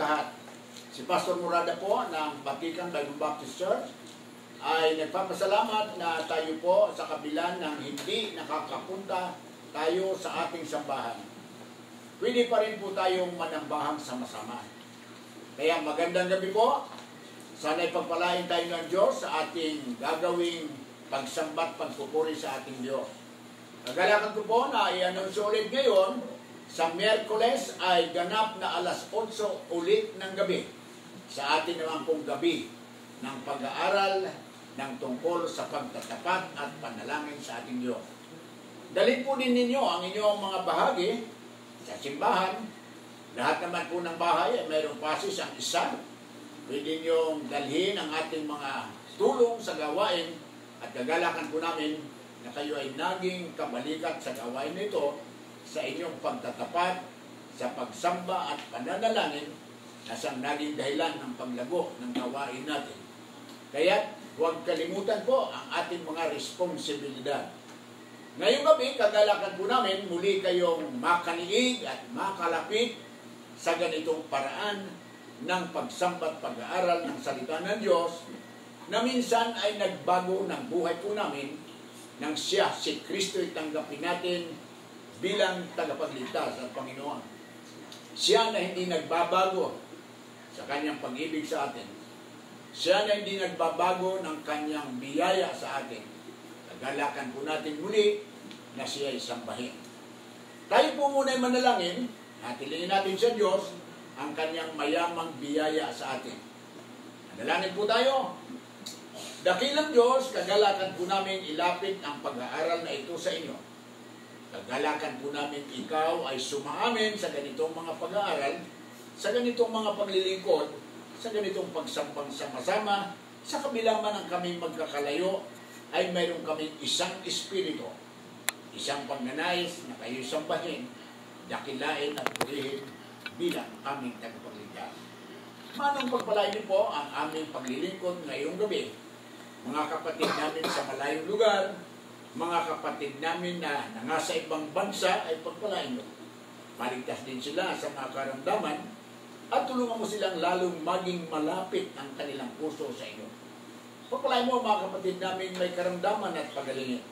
lahat. Si Pastor Murada po ng Batikan Bible Baptist Church ay nagpapasalamat na tayo po sa kabila ng hindi nakakapunta tayo sa ating sambahan. Pwede pa rin po tayong manambahang sama-sama. Kaya magandang gabi po. Sana'y pagpalain tayo ng Diyos sa ating gagawing pagsambat, pagpupuri sa ating Diyos. Kagalakan ko po na i-announce ulit ngayon, sa Miyerkules ay ganap na alas 8 ulit ng gabi. Sa atin naman pong gabi ng pag-aaral ng tungkol sa pagtatapat at panalangin sa ating Diyos. Dalhin po din ninyo ang inyong mga bahagi sa simbahan. Lahat naman po ng bahay ay mayroong pasis ang isa. Pwede niyong dalhin ang ating mga tulong sa gawain at gagalakan po namin na kayo ay naging kabalikat sa gawain nito sa inyong pagtatapat, sa pagsamba at pananalangin na siyang naging dahilan ng paglago ng gawain natin. Kaya huwag kalimutan po ang ating mga responsibilidad. Ngayong gabi, kagalakan po namin muli kayong makaniig at makalapit sa ganitong paraan ng pagsamba at pag-aaral ng salita ng Diyos na minsan ay nagbago ng buhay po namin nang siya, si Kristo, tanggapin natin bilang tagapagligtas at Panginoon. Siya na hindi nagbabago sa kanyang pag-ibig sa atin. Siya na hindi nagbabago ng kanyang biyaya sa atin. Kagalakan po natin muli na siya ay sambahin. Tayo po muna ay manalangin at hilingin natin sa Diyos ang kanyang mayamang biyaya sa atin. Manalangin po tayo. Dakilang Diyos, kagalakan po namin ilapit ang pag-aaral na ito sa inyo. Kagalakan po namin ikaw ay sumaamin sa ganitong mga pag-aaral, sa ganitong mga paglilingkod, sa ganitong pagsambang sama-sama, sa kabila man ang kaming magkakalayo, ay mayroon kaming isang espiritu, isang pagnanais na kayo sambahin, dakilain at purihin bilang aming tagapagligtas. Manong pagpalain niyo po ang aming paglilingkod ngayong gabi, mga kapatid namin sa malayong lugar, mga kapatid namin na nasa ibang bansa ay pagpalain mo. Paligtas din sila sa mga karamdaman at tulungan mo silang lalong maging malapit ang kanilang puso sa iyo. Pagpalain mo mga kapatid namin may karamdaman at pagalingin.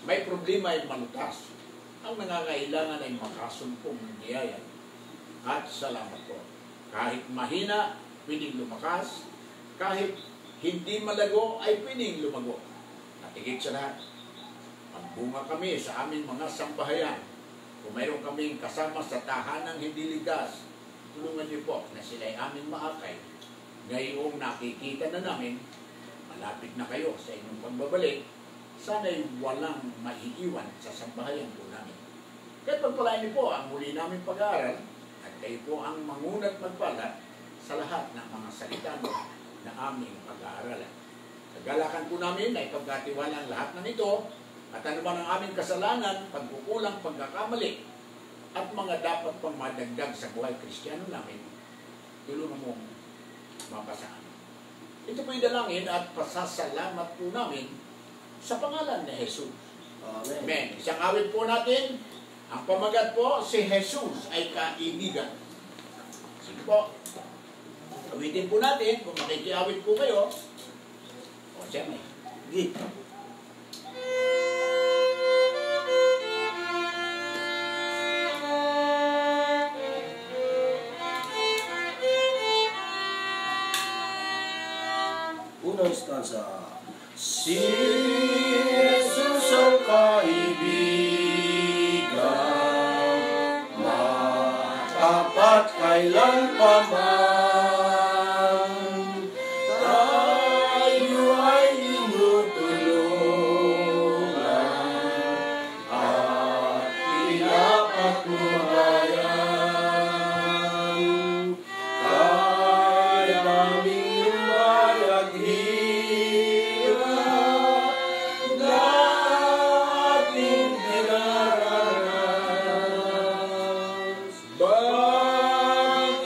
May problema ay malutas. Ang nangangailangan ay makasumpong ng niyaya. At salamat po. Kahit mahina, pwedeng lumakas. Kahit hindi malago, ay pwedeng lumago. At higit sa lahat, magbunga kami sa aming mga sambahayan. Kung mayroon kaming kasama sa tahanang hindi ligas, tulungan niyo po na sila'y aming maakay. Ngayong nakikita na namin, malapit na kayo sa inyong pagbabalik, sana'y walang maiiwan sa sambahayan po namin. Kaya pagpalain niyo po ang muli namin pag-aaral at kayo po ang mangunat magpala sa lahat ng mga salita na aming pag-aaralan. Kagalakan po namin na ipagkatiwala ang lahat ng ito at ano man ang aming kasalanan, pagkukulang, pagkakamali, at mga dapat pang madagdag sa buhay Kristiyano namin, tulungan mong mapasaan. Ito po'y dalangin at pasasalamat po namin sa pangalan ni Jesus. Amen. Amen. Isang awit po natin, ang pamagat po, si Jesus ay kaibigan. Sige po, awitin po natin, kung makikiawit po kayo, o siya may. Git. Unang stanza. Si Jesus ang kaibigan, matapat kailan pa man, tayo ay tinutulungan at pinapatunayan. Kaya aming lumayag hirap na ating dinaranas. Bakit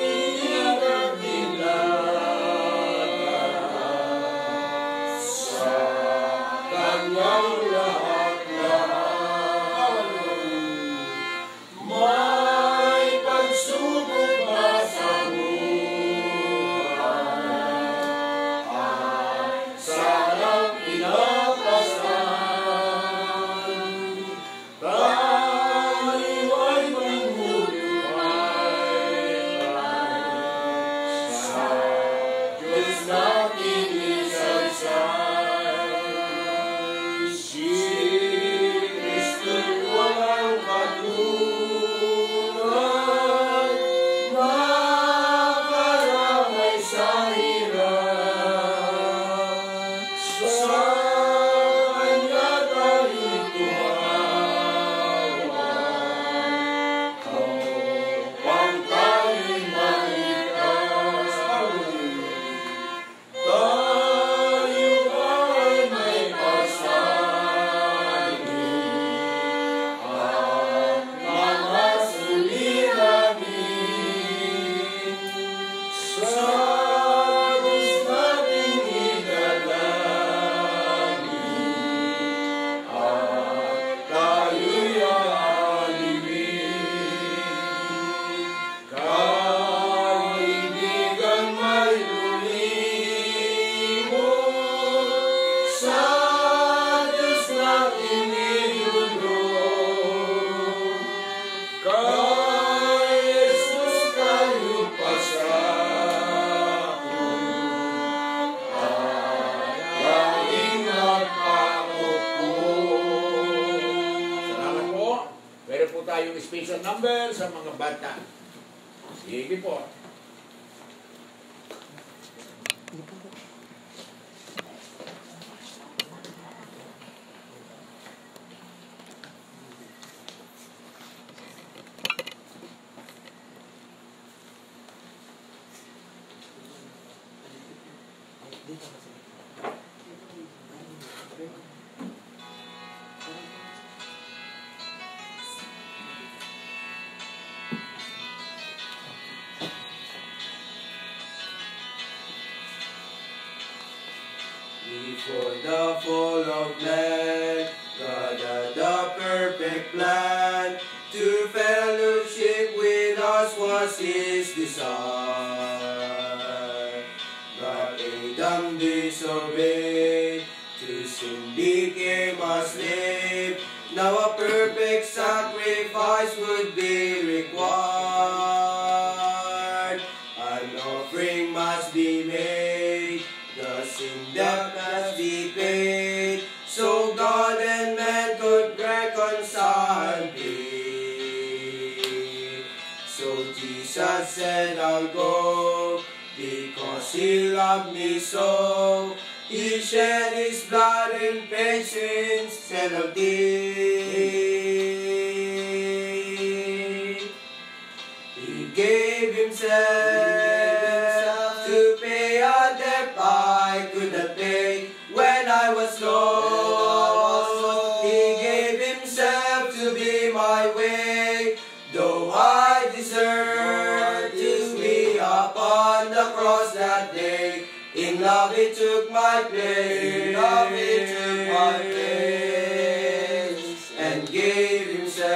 Sadis nating idalangin at tayo'y aalipin. Kaibigan may lumimot sa Diyos natin ilulong. Kay Jesus tayo pasakot at laging magpakupon. Salamat po. Meron po tayong special number sa mga bata. Sige po. Before the fall of man, God had a perfect plan. To fellowship with us was His desire. But Adam disobeyed, to sin became a slave. Now a perfect sacrifice would be required. An offering must be made, the sin debt must be paid, so God and man could reconcile be. So Jesus said, I'll go, because He loved me so. He shed His blood in patience, penalty. He gave Himself to pay a debt I could not pay when I was lost. He gave Himself to be my way, though I deserved to be upon the cross that day. In love He took my place, in love He took my place, and gave Himself.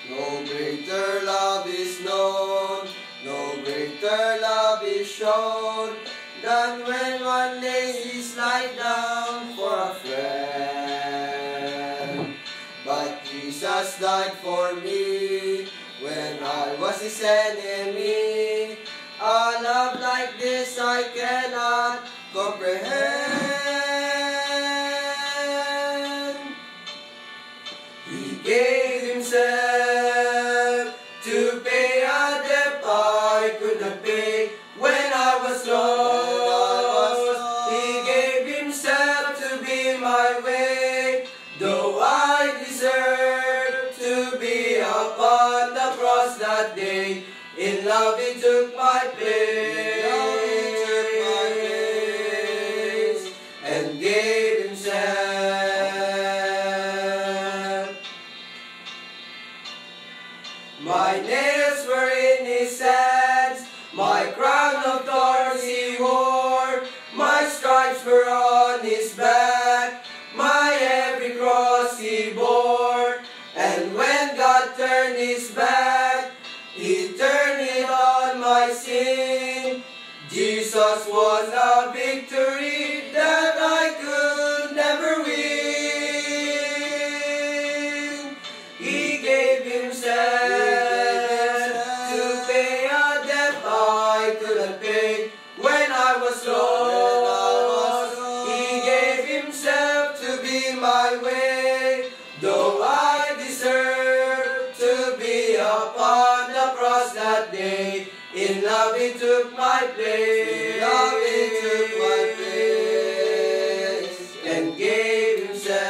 No greater love is known, no greater love is shown, than when one lays his life down for a friend. But Jesus died for me when I was His enemy. A love like this I cannot comprehend. He gave Himself to pay a debt I could not pay when I was lost. He gave Himself to be my way, though I deserved to be upon the cross that day. In love He took my place, and gave Himself. My nails were in His hands, my crown of thorns He wore, my stripes were on His back, my every cross He bore. And when God turned His back, He turned it on my sin. Jesus won a victory that I could never win. He gave Himself to pay a debt I couldn't pay when I was lost. He gave Himself to be my way, though I deserve to be upon the cross that day. In love He took my place, in love He took my place, and gave Himself.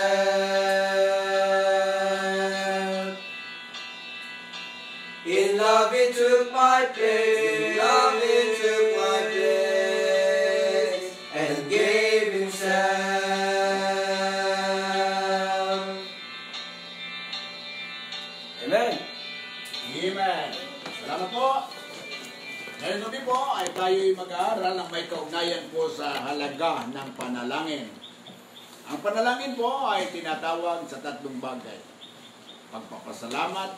In love He took my place, in love He took my place, and gave Himself. Amen. Amen. Amen. Salamat po. Ngayon gabi po ay tayo'y mag-aaral ng may kaugnayan po sa halaga ng panalangin. Ang panalangin po ay tinatawag sa tatlong bagay: pagpapasalamat,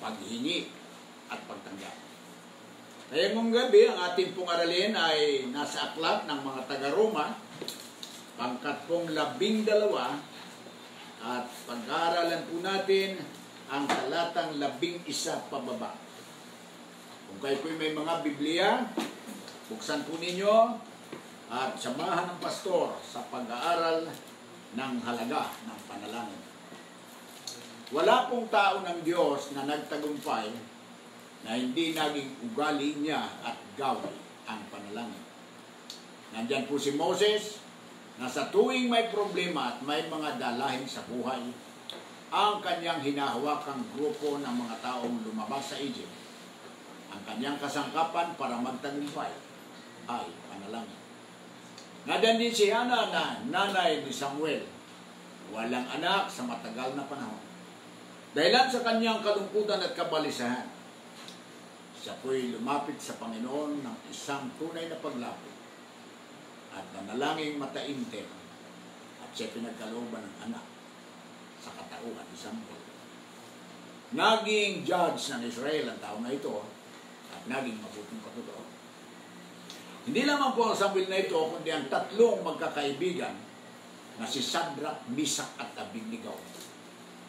paghingi, at pagtanggap. Kaya ngayong gabi, ang ating pong aralin ay nasa aklat ng mga taga-Roma, pangkat pong 12, at pag-aaralan po natin ang talatang 11 pababa. Kung kayo po may mga Biblia, buksan po ninyo at samahan ng pastor sa pag-aaral ng halaga ng panalangin. Wala pong tao ng Diyos na nagtagumpay na hindi naging ugali niya at gawi ang panalangin. Nandyan po si Moses, na sa tuwing may problema at may mga dalahin sa buhay, ang kanyang hinahawakang grupo ng mga taong lumabas sa Egypt, ang kanyang kasangkapan para magtagumpay ay panalangin. Nandyan din si Hana na nanay ni Samuel, walang anak sa matagal na panahon. Dahilan sa kanyang kalungkutan at kabalisahan, siya po'y lumapit sa Panginoon ng isang tunay na paglapit at nanalangin mataimtim, at siya pinagkalooban ng anak sa katauhan ni Samuel. Naging judge ng Israel ang tao na ito at naging mabuting katutuo. Hindi lamang po ang Samuel na ito, kundi ang tatlong magkakaibigan na si Shadrach, Meshach at Abednego.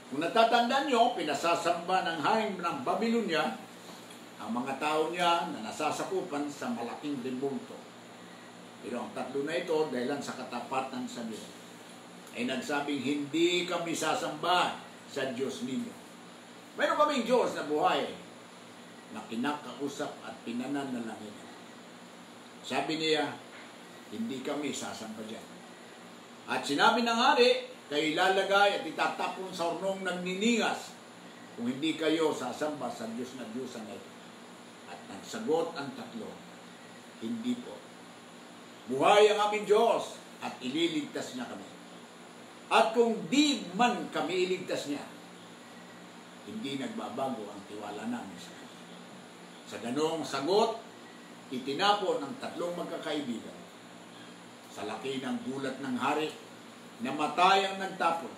Kung natatandaan nyo, pinasasamba ng haring ng Babylonia ang mga tao niya na nasasakupan sa malaking rebulto. Pero ang tatlo na ito, dahilan sa katapatan sa Diyos, ay nagsabing hindi kami sasamba sa Diyos ninyo. Meron kaming Diyos na buhay na kinakausap at pinananalangin. Sabi niya, hindi kami sasamba dyan. At sinabi ng hari, kayo ilalagay at itatapon sa urnong nagniningas kung hindi kayo sasamba sa Diyos na Diyosan na ito. At nagsagot ang tatlo, hindi po. Buhay ang aming Diyos at ililigtas niya kami. At kung di man kami iligtas niya, hindi nagbabago ang tiwala namin sa Kanya. Sa ganong sagot, itinapon ng tatlong magkakaibigan. Sa laki ng gulat ng hari, namatay ang nagtapon,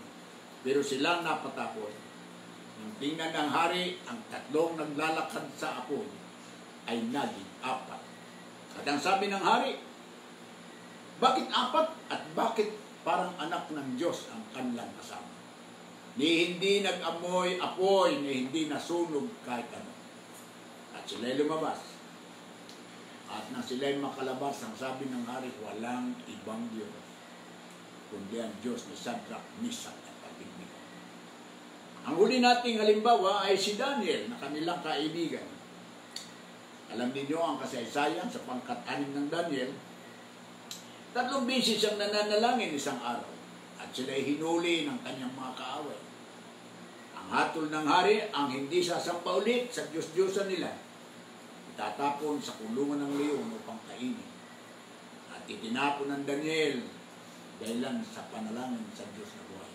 pero silang napatapon. Nang tingnan ng hari, ang tatlong naglalakad sa apoy ay naging 4. At ang sabi ng hari, bakit 4 at bakit parang anak ng Diyos ang kanilang kasama? Ni hindi nag-amoy apoy, ni hindi nasunog kahit ano. At sila'y lumabas. At nang sila'y makalabas, ang sabi ng hari, walang ibang Diyos kundi ang Diyos ni Shadrach, Meshach at Abednego. Ang huli nating halimbawa ay si Daniel na kanilang kaibigan. Alam niyo ang kasaysayan sa pangkat-6 ng Daniel. 3 beses siyang nananalangin isang araw at sila'y hinuli ng kanyang mga kaaway. Ang hatol ng hari, ang hindi sasamba ulit sa Diyos-Diyosan nila, itatapon sa kulungan ng leon upang kainin. At itinapon ng Daniel dahilan sa panalangin sa Diyos na buhay.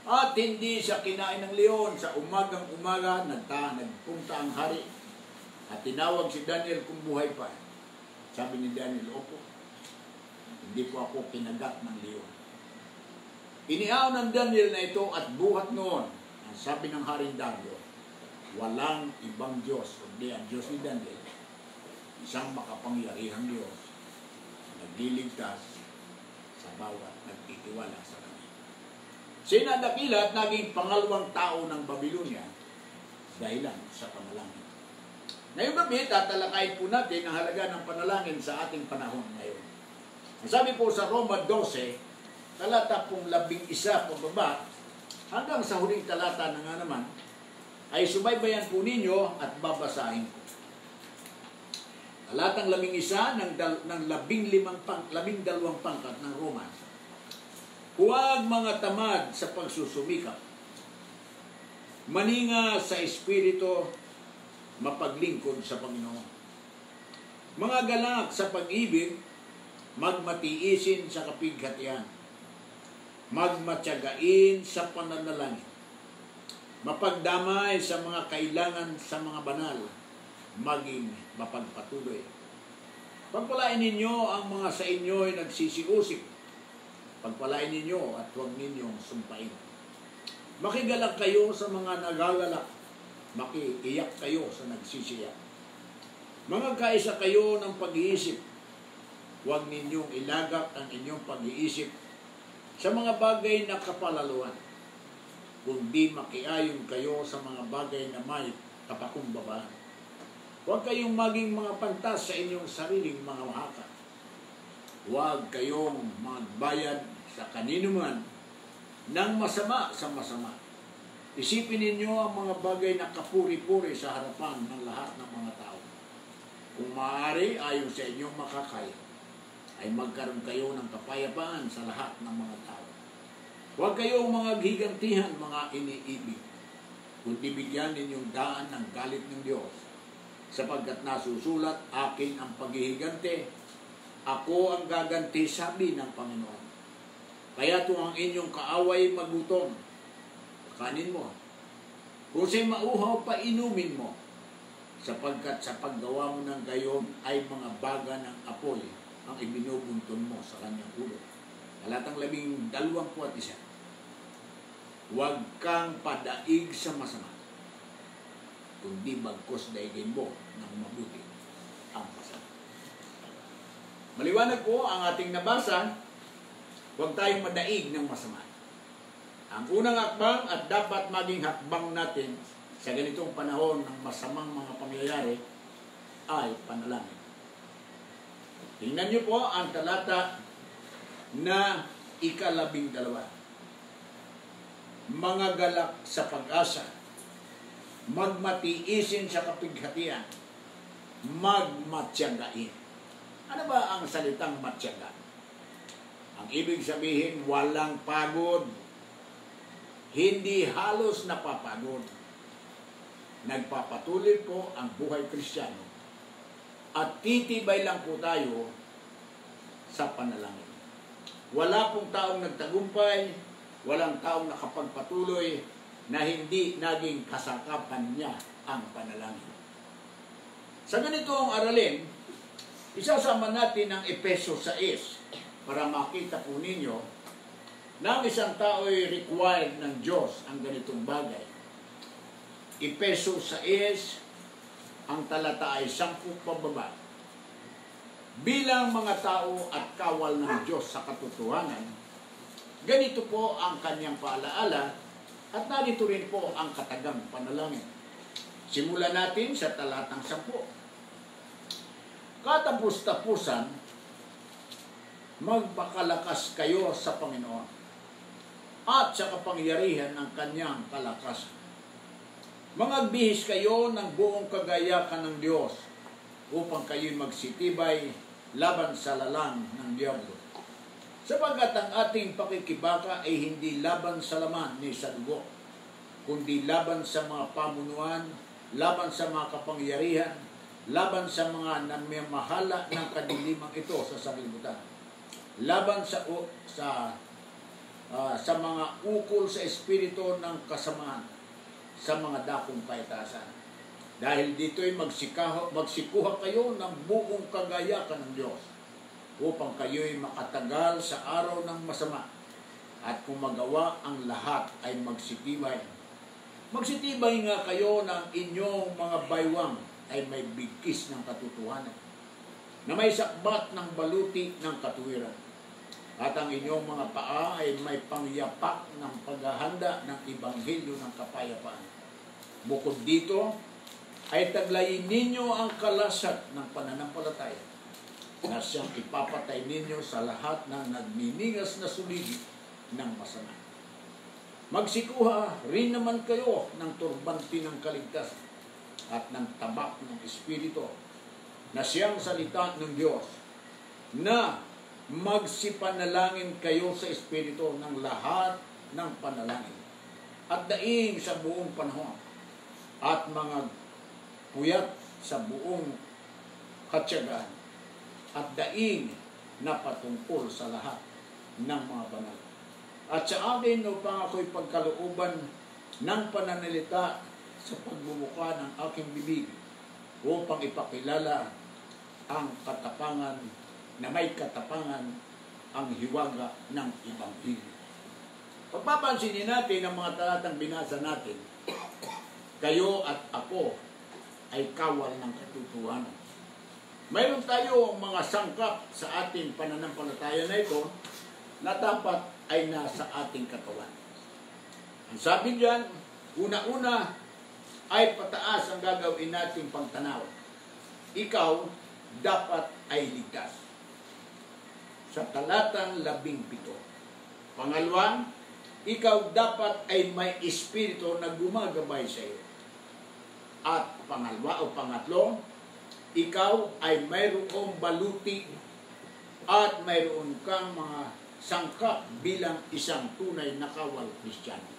At hindi siya kinain ng leon. Sa umagang-umaga, nagpunta ang hari at tinawag si Daniel kung buhay pa. Sabi ni Daniel, opo, hindi po ako kinagat ng leon. Inihaw ng Daniel na ito at buhat noon, ang sabi ng Haring Dario, walang ibang Diyos kundi ang Diyos ni Daniel, isang makapangyarihang Diyos, nagliligtas sa bawat nagtitiwala sa Kanya. Siya dakila at naging pangalawang tao ng Babylonia dahilan sa panalangin. Ngayong gabi, tatalakayin po natin ang halaga ng panalangin sa ating panahon ngayon. Ang sabi po sa Roma 12, talata pong 11 pababa, hanggang sa huling talata na nga naman, ay subaybayan po ninyo at babasahin ko. Talatang 11 ng 12 pangkat ng Roma. Huwag mga tamad sa pagsusumikap. Maninga sa espiritu, mapaglingkod sa Panginoon. Mga galak sa pag-ibig, magmatiisin sa kapighatian. Magmatyagain sa pananalangin. mapagdamay sa mga kailangan sa mga banal, maging mapagpatuloy. Pagpalain ninyo ang mga sa inyo ay nagsisiusip. Pagpalain ninyo at huwag ninyong sumpain. Makigalak kayo sa mga nagagalak. Makiiyak kayo sa nagsisiyak. Mga kaisa kayo ng pag-iisip. Huwag ninyong ilagak ang inyong pag-iisip sa mga bagay na kapalaluan, kundi makiayon kayo sa mga bagay na may kapakumbabaan. Huwag kayong maging mga pantas sa inyong sariling mga mahaka. Huwag kayong magbayad sa kanino man ng masama sa masama. Isipin ninyo ang mga bagay na kapuri-puri sa harapan ng lahat ng mga tao. Kung maaari, ayon sa inyong makakaya, ay magkaroon kayo ng kapayapaan sa lahat ng mga tao. Huwag kayong mga gigantihan, mga iniibig, kundi bigyan ninyong daan ng galit ng Diyos, sapagkat nasusulat, akin ang paghihigante, ako ang gaganti, sabi ng Panginoon. Kaya ang inyong kaaway magutom, kanin mo. Kung siya'y mauhaw, painumin mo, sapagkat sa paggawa mo ng gayon ay mga baga ng apoy ang ibinubunton mo sa kanyang ulo. Talatang 12. Huwag kang padaig sa masama, kundi bagkos daigin mo ng mabuti ang masama. Maliwanag po ang ating nabasa, huwag tayong madaig ng masama. Ang unang hakbang at dapat maging hakbang natin sa ganitong panahon ng masamang mga pangyayari ay panalangin. Tingnan niyo po ang talata na 12. Mga galak sa pag-asa, magmatiisin sa kapighatian, magmatyagain. Ano ba ang salitang matyaga? Ang ibig sabihin, walang pagod, hindi halos napapagod. Nagpapatuloy po ang buhay Kristiyano at titibay lang po tayo sa panalangin. Wala pong taong nagtagumpay, walang taong nakapagpatuloy na hindi naging kasakapan niya ang panalangin. Sa ganitong aralin, isasama natin ang Efeso 6 para makita po ninyo na ang isang tao ay required ng Diyos ang ganitong bagay. Efeso 6, ang talata ay 10 pababa. Bilang mga tao at kawal ng Diyos sa katotohanan, ganito po ang kanyang paalaala at narito rin po ang katagang panalangin. Simulan natin sa talatang 10. Katapos-tapusan, magpakalakas kayo sa Panginoon at sa kapangyarihan ng kanyang kalakasan. Magbihis kayo ng buong kagayakan ng Diyos upang kayo'y magsitibay laban sa lalang ng Diablo. Sapagkat ang ating pakikibaka ay hindi laban sa laman ni sa dugo, kundi laban sa mga pamunuan, laban sa mga kapangyarihan, laban sa mga namamahala ng kadilimang ito sa sanlibutan, laban sa mga ukol sa espiritu ng kasamaan, sa mga dakong kaitasan. Dahil dito'y magsikuha kayo ng buong kagayakan ng Diyos upang kayo'y makatagal sa araw ng masama at kung magawa ang lahat ay magsitibay. Magsitibay nga kayo ng inyong mga baywang ay may bigkis ng katotohanan na may sakbat ng baluti ng katuwiran. At ang inyong mga paa ay may pangyapak ng paghahanda ng Ebanghelyo ng kapayapaan. Bukod dito, ay taglayin ninyo ang kalasat ng pananampalataya na siyang ipapatay ninyo sa lahat ng nagniningas na suligi ng masama. Magsikuha rin naman kayo ng turbante ng kaligtasan at ng tabak ng Espiritu na siyang salita ng Diyos na magsipanalangin kayo sa Espiritu ng lahat ng panalangin at daing sa buong panahon at mga puyat sa buong katsyagaan at daing na patungkol sa lahat ng mga banal. At sa akin upang ako'y pagkalooban ng pananalita sa pagbubuka ng aking bibig upang ipakilala ang katapangan na may katapangan ang hiwaga ng Ebanghelyo. Pagpapansinin natin ang mga talatang binasa natin, kayo at ako ay kawal ng katotohanan. Mayroon tayong mga sangkap sa ating pananampalataya na ito na dapat ay nasa ating katawan. Ang sabi diyan, una-una ay pataas ang gagawin nating pagtanaw. Ikaw dapat ay ligtas. Sa talatang 17. Pangalawa, ikaw dapat ay may espiritu na gumagabay sa iyo. At pangatlo, ikaw ay mayroong baluti at mayroon kang mga sangkap bilang isang tunay na kawal Kristiyano.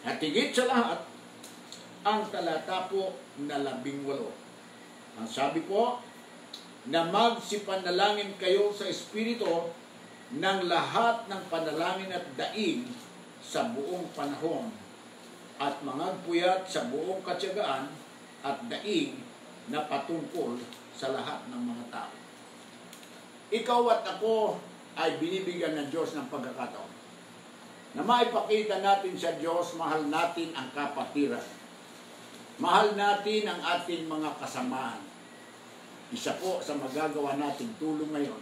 At higit sa lahat, ang talata po na 18. Ang sabi po, na magsipanalangin kayo sa Espiritu ng lahat ng panalangin at daing sa buong panahon at mangagpuyat sa buong katyagaan at daing na patungkol sa lahat ng mga tao. Ikaw at ako ay binibigyan ng Diyos ng pagkakataon na maipakita natin sa Diyos, mahal natin ang kapatiran. Mahal natin ang ating mga kasamahan. Isa po sa magagawa nating tulong ngayon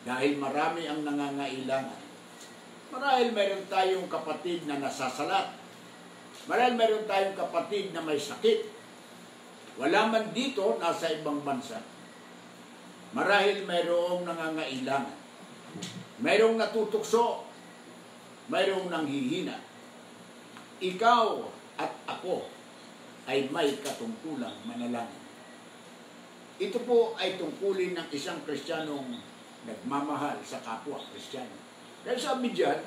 dahil marami ang nangangailangan. Marahil mayroon tayong kapatid na nasasalat. Marahil mayroon tayong kapatid na may sakit. Wala man dito, nasa ibang bansa. Marahil mayroong nangangailangan. Mayroong natutukso. Mayroong nanghihina. Ikaw at ako ay may katungkulang manalangin. Ito po ay tungkulin ng isang Kristiyanong nagmamahal sa kapwa Kristiyano. Dahil sabi diyan,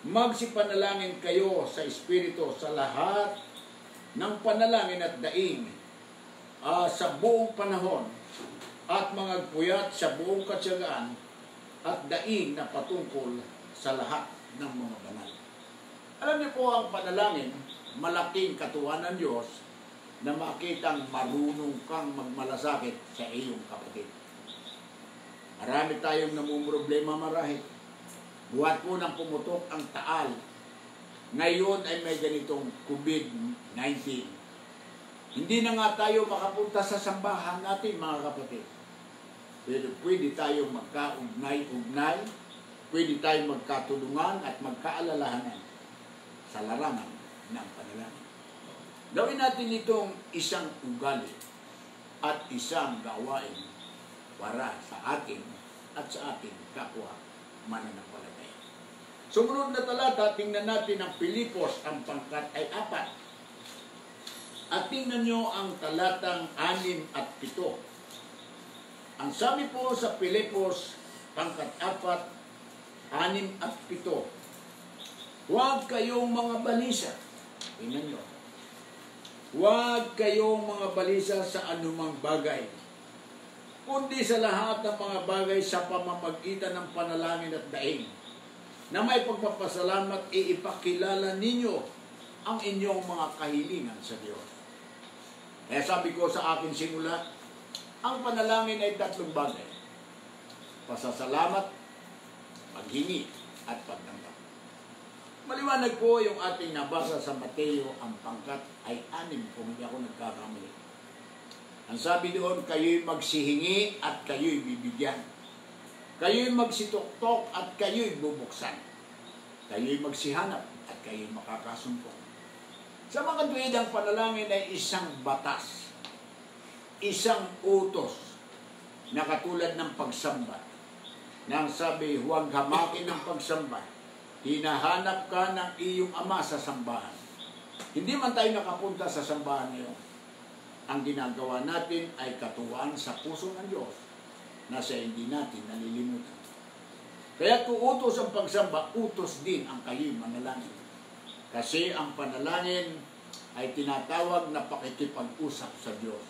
magsipanalangin kayo sa Espiritu sa lahat ng panalangin at daing sa buong panahon at mangagpuyat sa buong katyagaan at daing na patungkol sa lahat ng mga banal. Alam niyo po, ang panalangin, malaking katuwa ng Diyos na makitang marunong kang magmalasakit sa iyong kapatid. Marami tayong namumroblema marahil. Buhat po nang pumutok ang taal. Ngayon ay may ganitong COVID-19. Hindi na nga tayo makapunta sa sambahan natin, mga kapatid. Pero pwede tayong magkaugnay-ugnay, pwede tayong magkatulungan at magkaalalahanan sa larangan ng panalangin. Gawin natin itong isang ugali at isang gawain para sa atin at sa ating kapwa mananampalataya. Sumunod na talata, tingnan natin ang Pilipos, ang pangkat ay 4. At tingnan nyo ang talatang 6 at 7. Ang sabi po sa Pilipos, pangkat 4, 6 at 7. Huwag kayong mga balisa. Tingnan nyo. Huwag kayong mga balisa sa anumang bagay, kundi sa lahat ng mga bagay sa pamamagitan ng panalangin at daing, na may pagpapasalamat ipakilala ninyo ang inyong mga kahilingan sa Diyos. Kaya sabi ko sa akin simula, ang panalangin ay 3 bagay: pasasalamat, paghingi, at pagdamdam. Maliwanag po yung ating nabasa sa Mateo, ang pangkat ay 6 kung hindi ako nagkakamali. Ang sabi doon, kayo'y magsihingi at kayo'y bibigyan. Kayo'y magsituktok at kayo'y bubuksan. Kayo'y magsihanap at kayo'y makakasumpong. Sa mga tuwidang panalangin ay isang batas, isang utos na katulad ng pagsamba. Nang sabi, huwag hamakin ng pagsamba. Hinahanap ka ng iyong ama sa sambahan. Hindi man tayo nakapunta sa sambahan ngayon. Ang ginagawa natin ay katuwaan sa puso ng Diyos na siya hindi natin nalilimutan. Kaya kung utos ang pagsamba, utos din ang kayo'y manalangin. Kasi ang panalangin ay tinatawag na pakikipag-usap sa Diyos.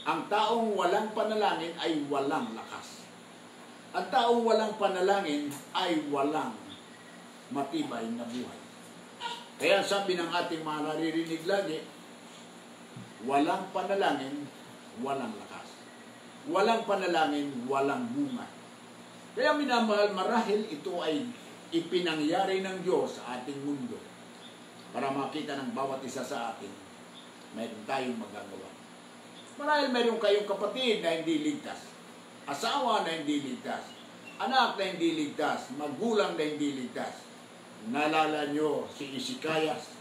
Ang taong walang panalangin ay walang lakas. Ang taong walang panalangin ay walang matibay na buhay. Kaya sabi ng ating mga naririnig lagi, walang panalangin, walang lakas. Walang panalangin, walang bunga. Kaya minamahal, marahil ito ay ipinangyari ng Diyos sa ating mundo para makita ng bawat isa sa atin, mayroon tayong magagawa. Marahil mayroon kayong kapatid na hindi ligtas, asawa na hindi ligtas, anak na hindi ligtas, magulang na hindi ligtas. Nalala nyo si Isikayas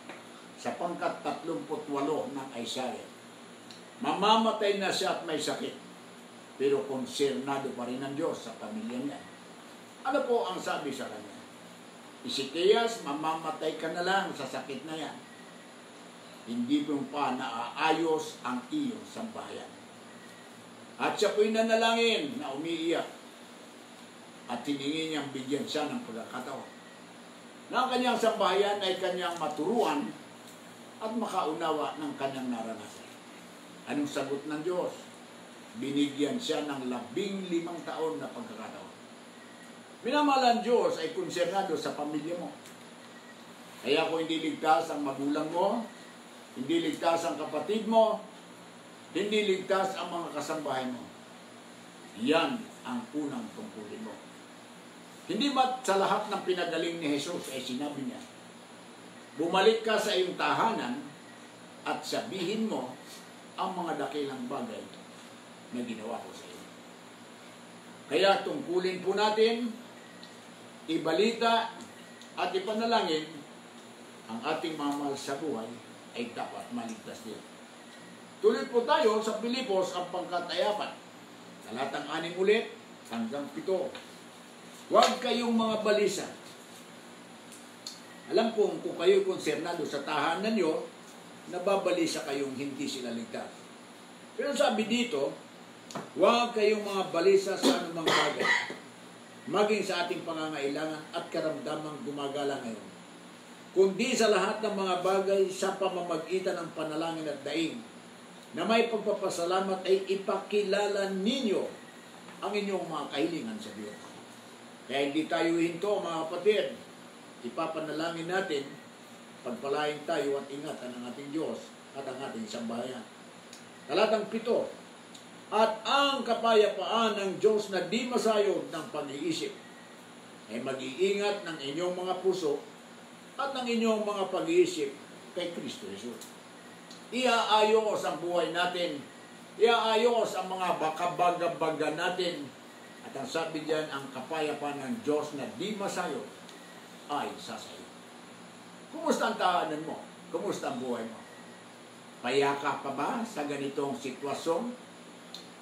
sa pangkat 38 ng Isaiah. Mamamatay na siya at may sakit, pero konsernado pa rin ng Diyos sa pamilya niya. Ano po ang sabi sa kanya? Isikayas, mamamatay ka na lang sa sakit na yan. Hindi mo pa naaayos ang iyong sambahayan. At siya po'y nanalangin na umiiyak at hiningi niyang bigyan siya ng pagkakataon na ang kanyang sambahayan ay kanyang maturuan at makaunawa ng kanyang naranasan. Anong sagot ng Diyos? Binigyan siya ng 15 taon na pagkakataon. Minamahal ang Diyos ay konsernado sa pamilya mo. Kaya kung hindi ligtas ang magulang mo, hindi ligtas ang kapatid mo, hindi ligtas ang mga kasambahay mo, yan ang unang tungkulin mo. Hindi ba sa lahat ng pinagaling ni Jesus ay sinabi niya, bumalik ka sa iyong tahanan at sabihin mo ang mga dakilang bagay na ginawa ko sa iyo. Kaya tungkulin po natin, ibalita at ipanalangin ang ating mga mahal sa buhay ay dapat maligtas din. Tuloy po tayo sa Pilipos ang pangkat 4, talatang 6 ulit hanggang 7. Huwag kayong mga balisa. Alam kong kung kayo konsernado sa tahanan nyo, nababalisa kayong hindi sila ligtas. Pero sabi dito, huwag kayong mga balisa sa anumang bagay, maging sa ating pangangailangan at karamdamang gumagala ngayon, kundi sa lahat ng mga bagay sa pamamagitan ng panalangin at daing, na may pagpapasalamat ay ipakilala ninyo ang inyong mga kahilingan sa Diyos. Kaya hindi tayo hinto, mga kapatid. Ipapanalangin natin, pagpalain tayo at ingatan ang ating Diyos at ang ating sambahayan. Talatang 7. At ang kapayapaan ng Diyos na di masayod ng pag-iisip ay mag-iingat ng inyong mga puso at ng inyong mga pag-iisip kay Kristo Jesus. Iaayos ang buhay natin. Iaayos ang mga bakabaga-baga natin. At ang sabi diyan, ang kapayapaan ng Diyos na di masayod ay sasayo. Kumusta ang tahanan mo? Kumusta ang buhay mo? Payaka pa ba sa ganitong sitwasyon?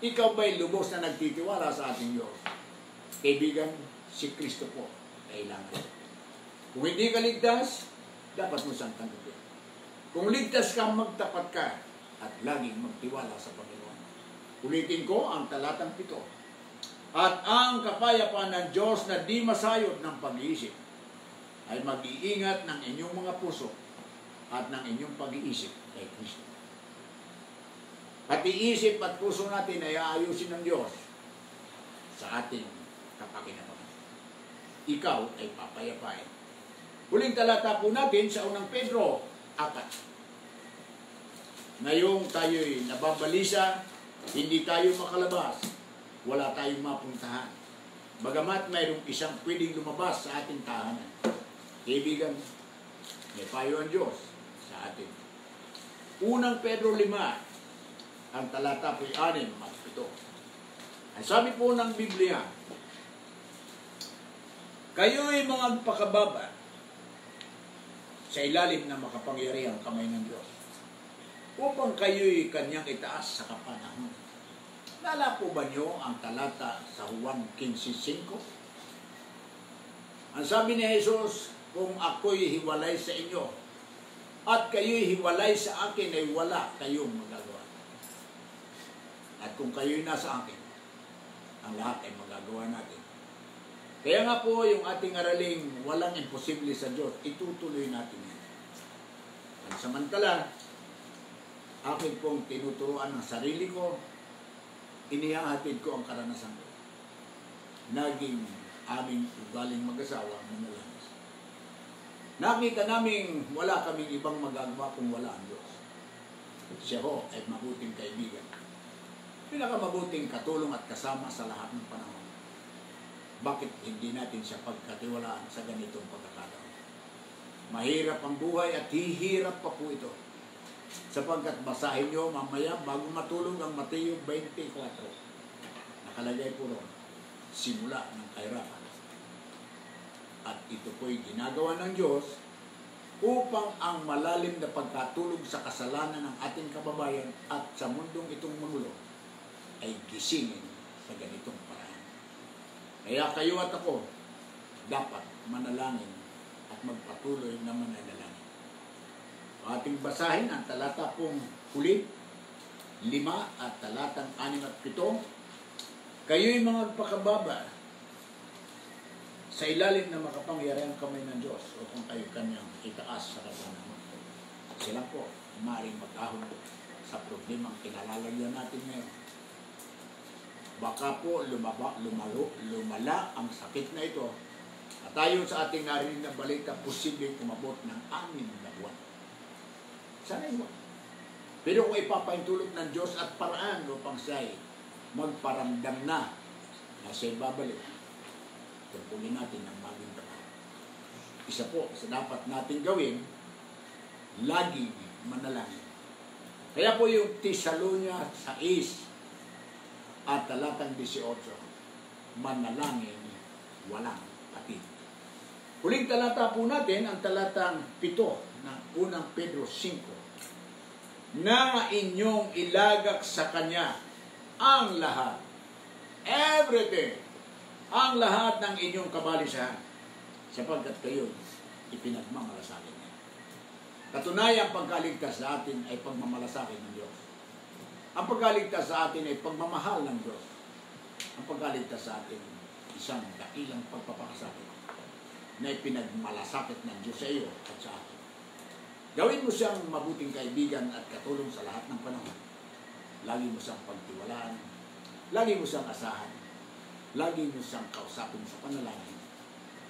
Ikaw ba'y lubos na nagtitiwala sa ating Diyos? Kaibigan, si Kristo po kailangan. Kung hindi ka ligtas, dapat mo siyang tanggapin. Kung ligtas ka, magtapat ka at laging magtiwala sa Panginoon. Ulitin ko ang talatang 7. At ang kapayapaan ng Diyos na di masayod ng pag-iisip ay mag-iingat ng inyong mga puso at ng inyong pag-iisip kay Kristo. At iisip at puso natin ay aayusin ng Diyos sa ating kapakinabangan. Ikaw ay papayapain. Huling talata po natin sa unang Pedro 4. Ngayong tayo'y nababalisa, hindi tayo makalabas, wala tayong mapuntahan. Bagamat mayroong isang pwedeng lumabas sa ating tahanan. Kaibigan, may payo ang Diyos sa atin. Unang Pedro 5, ang talata po 6 at 7. Ang sabi po ng Biblia, kayo'y mga pakababa sa ilalim ng makapangyarihang kamay ng Diyos, upang kayo'y kanyang itaas sa kapanahon. Nala po ba niyo ang talata sa Juan 15:5? Ang sabi ni Jesus, kung ako'y hiwalay sa inyo at kayo'y hiwalay sa akin, ay wala kayong magagawa. At kung kayo'y nasa akin, ang lahat ay magagawa natin. Kaya nga po yung ating araling walang imposible sa Diyos, itutuloy natin yan. At samantala, akin pong tinuturuan ng sarili ko, inihahatid ko ang karanasan ko. Naging aming ugaling mag-asawa na nalanas. Nakita namin wala kaming ibang magagawa kung wala ang Diyos. Siya ho ay mabuting kaibigan. Pinakamabuting katulong at kasama sa lahat ng panahon. Bakit hindi natin siya pagkatiwalaan sa ganitong pagkakataon? Mahirap ang buhay at hihirap pa po ito. Sapagkat basahin nyo mamaya bago matulog ang Mateo 24. Nakalagay po ron, simula ng kahirapan. At ito po'y ginagawa ng Diyos upang ang malalim na pagkatulog sa kasalanan ng ating kababayan at sa mundong itong magulo ay gisingin sa ganitong paraan. Kaya kayo at ako dapat manalangin at magpatuloy na manalangin. Ating basahin ang talata pong huli, 5 at talatang 6 at 7. Kayo'y mga pagpakababa sa ilalim na makapangyarihang kamay ng Diyos o kung kayo kanyang itaas sa kasanaman. Sila po, maaaring mag-ahon sa problemang kinalalagyan natin ngayon. Baka po lumala ang sakit na ito at tayo sa ating narinig na balita, posibleng umabot ng 6 na buwan. Sana yun. Pero kung ipapaintulot ng Diyos at paraan upang siya'y magparamdam na siya'y babalik, tungkulin natin ang maging trabaho. Isa po sa dapat natin gawin, laging manalangin. Kaya po yung Tesalonia 6 at talatang 18, manalangin walang atid. Huling talata po natin, ang talatang 7 ng unang Pedro 5, na inyong ilagak sa Kanya ang lahat, everything, ang lahat ng inyong kabalisahan, sapagkat kayo ipinagmamalasakit niya. Katunayan, pagkaligtas sa atin ay pagmamalasakit ng Diyos. Ang pagkaligtas sa atin ay pagmamahal ng Diyos. Ang pagkaligtas sa atin, isang dakilang pagpapakasakit na ipinagmalasakit ng Diyos sa iyo at sa atin. Gawin mo siyang mabuting kaibigan at katulong sa lahat ng panahon. Lagi mo siyang pagtiwalaan, lagi mo siyang asahan, lagi mo siyang kausapin sa panalangin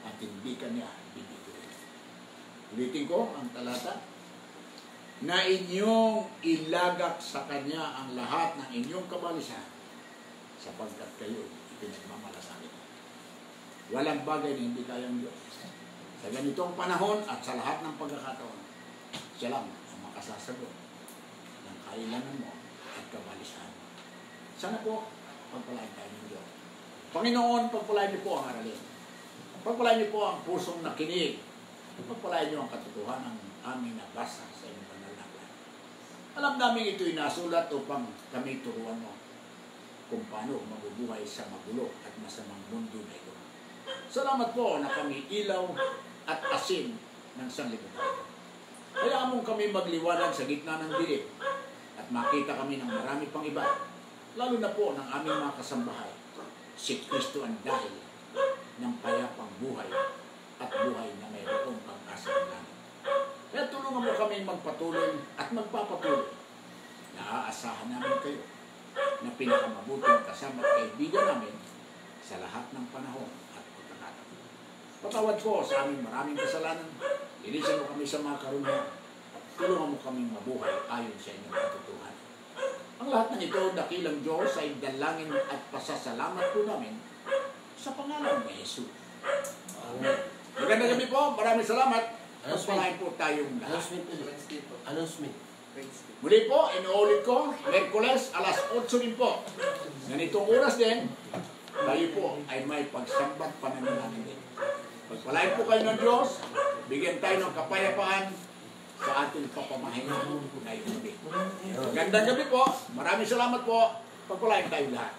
at hindi ka niya bibiguin. Ulitin ko ang talata, na inyong ilagak sa Kanya ang lahat ng inyong kabalisahan sapagkat kayo ipinagmamalasakit. Walang bagay na hindi kayang Diyos. Sa ganitong panahon at sa lahat ng pagkakataon, siya lang ang makasasagot ng kailangan mo at kabalisahan mo. Sana po, pagpalain tayo ng Diyos. Panginoon, pagpalain niyo po ang aralin. Pagpalain niyo po ang pusong nakinig. Pagpalain niyo ang katotohanan ng aming nabasa sa inyong panalangin. Alam namin ito'y nasulat upang kami turuan mo kung paano mabubuhay sa magulo at masamang mundo na ito. Salamat po na kami ilaw at asin ng sanlibutan. Kaya mong kami magliwanag sa gitna ng dilim at makita kami ng marami pang iba, lalo na po ng aming mga kasambahay. Si Kristo ang dahil ng payapang buhay at buhay na mayroong pag-asa ng langit. Kaya tulungan mo kami magpatuloy at magpapatuloy. Naaasahan namin kayo na pinakamabuting kasama at kaibigan namin sa lahat ng panahon at pagkakataon. Patawad po sa aming maraming kasalanan. Ilisan mo kami sa mga karumihan. Tulungan mo kaming mabuhay ayon sa inyong katotohanan. Ang lahat ng ito, dakilang Diyos, ay dalangin at pasasalamat po namin sa pangalan ni Jesus. Amen. Magandang gabi po. Maraming salamat. Pagpalain po tayong lahat. Announcement. Muli po, inuulit ko, Merkules, alas 8 din po. Ganitong oras din, tayo po ay may pagsambat pananalangin din. Pagpalain po kayo ng Diyos, bigyan tayo ng kapayapaan sa ating papamahinga ngayong gabi. Magandang gabi po. Maraming salamat po. Pagpalain tayo lahat.